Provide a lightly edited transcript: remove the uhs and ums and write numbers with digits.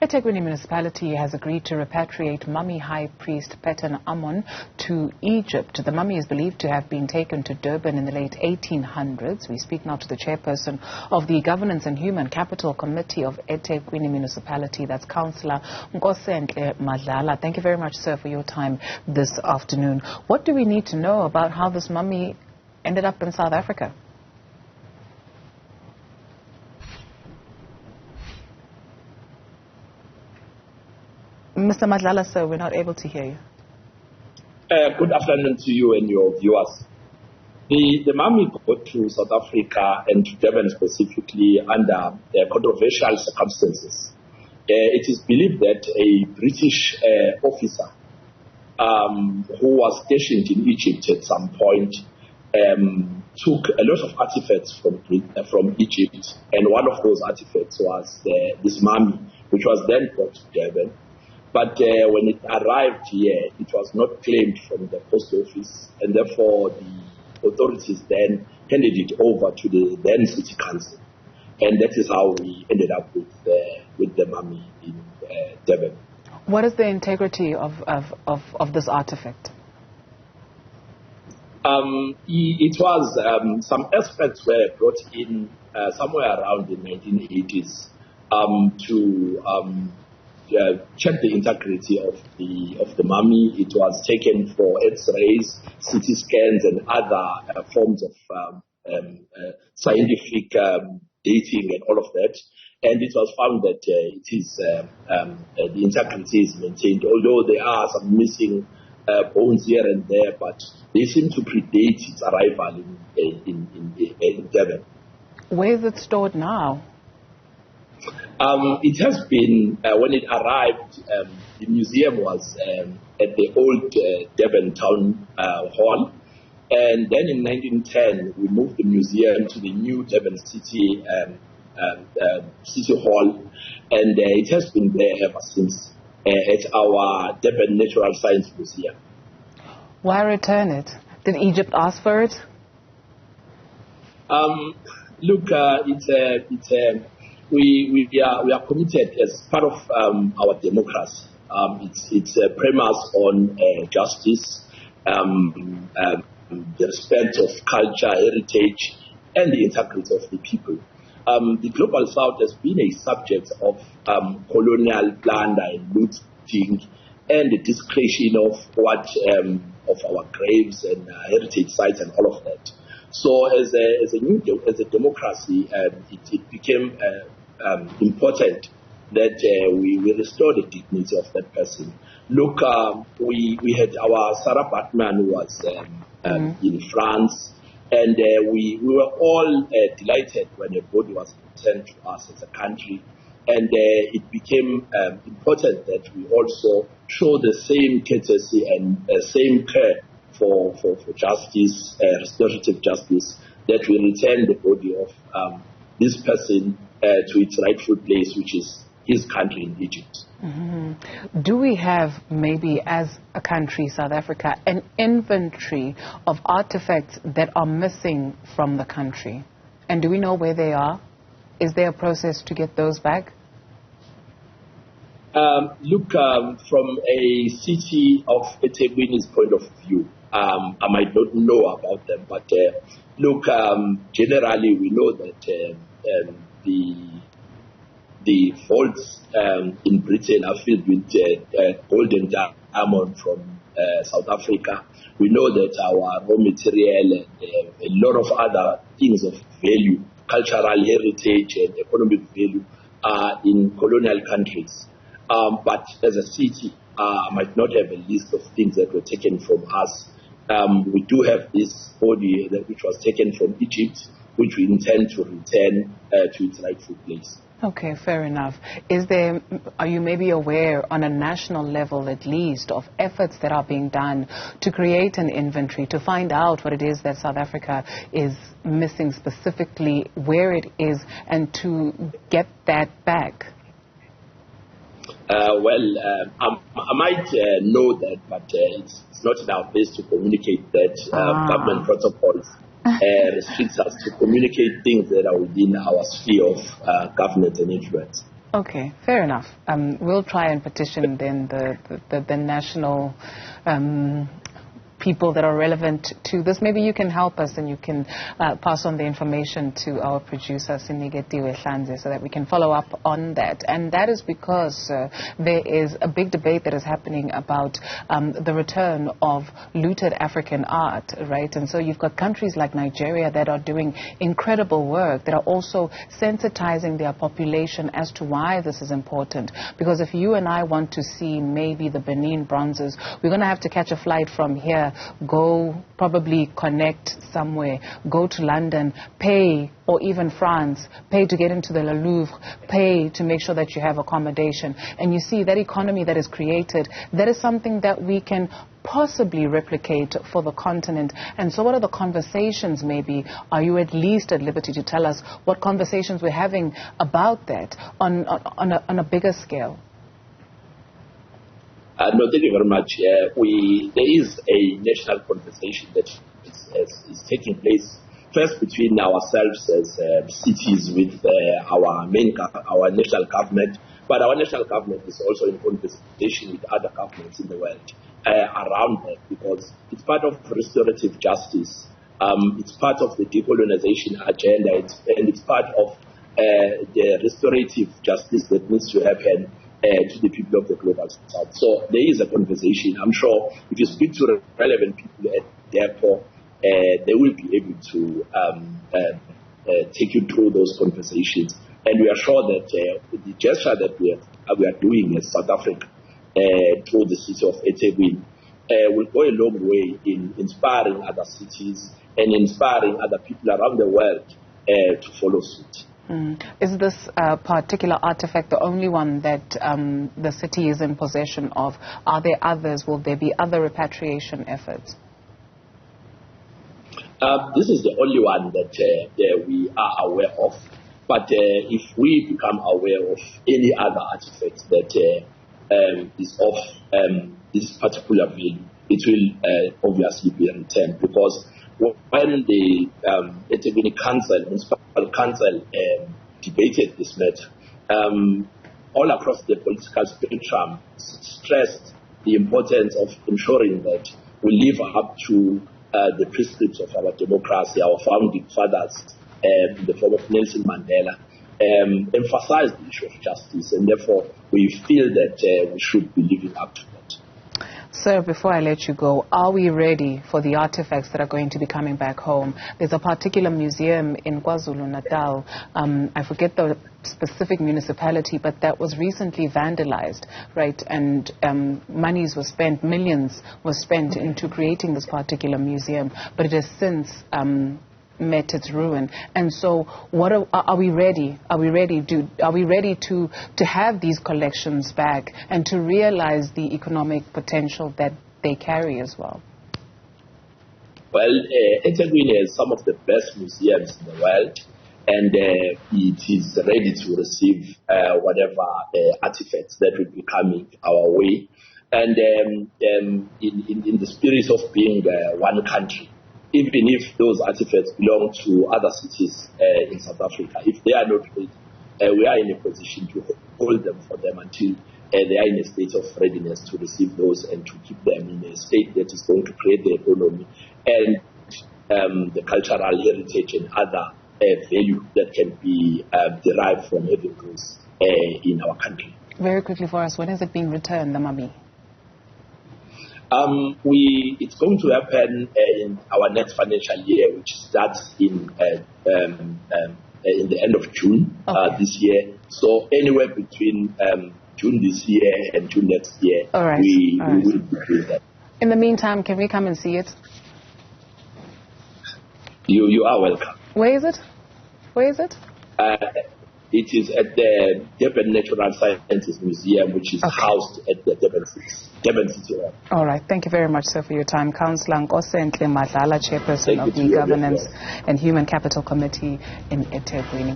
eThekwini Municipality has agreed to repatriate Mummy High Priest Peten-Amun to Egypt. The mummy is believed to have been taken to Durban in the late 1800s. We speak now to the Chairperson of the Governance and Human Capital Committee of eThekwini Municipality, that's Councillor Nkosenhle Madlala. Thank you very much, sir, for your time this afternoon. What do we need to know about how this mummy ended up in South Africa? Mr. Madlala, sir, we're not able to hear you. Good afternoon to you and your viewers. The mummy got to South Africa and to Durban specifically under controversial circumstances. It is believed that a British officer who was stationed in Egypt at some point took a lot of artifacts from Egypt, and one of those artifacts was this mummy, which was then brought to Durban. But when it arrived here, it was not claimed from the post office, and therefore the authorities then handed it over to the then city council, and that is how we ended up with the mummy in Durban. What is the integrity of this artifact? It was some aspects were brought in somewhere around the 1980s to check the integrity of the mummy. It was taken for X-rays, CT scans, and other forms of scientific dating and all of that. And it was found that it is the integrity is maintained, although there are some missing bones here and there, but they seem to predate its arrival in Durban. Where is it stored now? It has been, when it arrived, the museum was at the old Durban Town Hall. And then in 1910, we moved the museum to the new Durban City Hall. And it has been there ever since at our Durban Natural Science Museum. Why return it? Did Egypt ask for it? Look, we are committed as part of our democracy. It's a premise on justice, the respect of culture, heritage, and the integrity of the people. The Global South has been a subject of colonial plunder and looting, and the desecration of of our graves and heritage sites and all of that. So, as a democracy, it became important that we restore the dignity of that person. Look, we had our Sarah Batman, who was in France, and we were all delighted when a body was returned to us as a country. And it became important that we also show the same courtesy and same care for justice, restorative justice, that we return the body of this person to its rightful place, which is his country in Egypt. Mm-hmm. Do we have, maybe as a country, South Africa, an inventory of artifacts that are missing from the country? And do we know where they are? Is there a process to get those back? Look, from a city of eThekwini's point of view, I might not know about them, but look, generally we know that the vaults in Britain are filled with gold and diamond from South Africa. We know that our raw material and a lot of other things of value, cultural heritage and economic value, are in colonial countries. But as a city, I might not have a list of things that were taken from us. We do have this body which was taken from Egypt, which we intend to return to its rightful place. Okay, fair enough. Are you maybe aware on a national level at least of efforts that are being done to create an inventory, to find out what it is that South Africa is missing, specifically where it is, and to get that back? I might know that, but it's not in our place to communicate that. Government protocols restricts us to communicate things that are within our sphere of governance and influence. Okay, fair enough. We'll try and petition then the national people that are relevant to this. Maybe you can help us and you can pass on the information to our producer, Sinigetiwe Hlanze, so that we can follow up on that. And that is because there is a big debate that is happening about the return of looted African art, right? And so you've got countries like Nigeria that are doing incredible work, that are also sensitizing their population as to why this is important. Because if you and I want to see maybe the Benin bronzes, we're going to have to catch a flight from here, go probably connect somewhere, go to London, pay, or even France, pay to get into the Louvre, pay to make sure that you have accommodation. And you see that economy that is created, that is something that we can possibly replicate for the continent. And so what are the conversations maybe? Are you at least at liberty to tell us what conversations we're having about that on a bigger scale? No, thank you very much. There is a national conversation that is taking place, first between ourselves as cities with our national government, but our national government is also in conversation with other governments in the world around that, because it's part of restorative justice. It's part of the decolonization agenda, and it's part of the restorative justice that needs to happen to the people of the global south. So there is a conversation. I'm sure if you speak to relevant people at the airport, they will be able to take you through those conversations. And we are sure that the gesture that we are doing as South Africa through the city of eThekwini will go a long way in inspiring other cities and inspiring other people around the world to follow suit. Is this particular artifact the only one that the city is in possession of? Are there others? Will there be other repatriation efforts? This is the only one that we are aware of. But if we become aware of any other artifacts that is of this particular value, it will obviously be returned, because when the eThekwini Council, Municipal Council, debated this matter, all across the political spectrum stressed the importance of ensuring that we live up to the prescripts of our democracy, our founding fathers, in the form of Nelson Mandela, emphasized the issue of justice, and therefore we feel that we should be living up to that. Sir, before I let you go, are we ready for the artifacts that are going to be coming back home? There's a particular museum in KwaZulu-Natal, I forget the specific municipality, but that was recently vandalized, right? And monies were spent, millions were spent into creating this particular museum, but it has since met its ruin. And so, what are we ready? Are we ready to have these collections back and to realize the economic potential that they carry as well? Well, eThekwini has some of the best museums in the world, and it is ready to receive whatever artifacts that will be coming our way. And in the spirit of being one country, even if those artifacts belong to other cities in South Africa, if they are not ready, we are in a position to hold them for them until they are in a state of readiness to receive those and to keep them in a state that is going to create the economy and the cultural heritage and other value that can be derived from having those in our country. Very quickly for us, when is it being returned, the mummy? It's going to happen in our next financial year, which starts in the end of June this year. So anywhere between June this year and June next year, we will be doing that. In the meantime, can we come and see it? You are welcome. Where is it? Where is it? It is at the Durban Natural Sciences Museum, which is housed at the Durban City Hall. All right. Thank you very much, sir, for your time. Councillor Nkosenhle Madlala, Chairperson of the Governance and Human Capital Committee in eThekwini.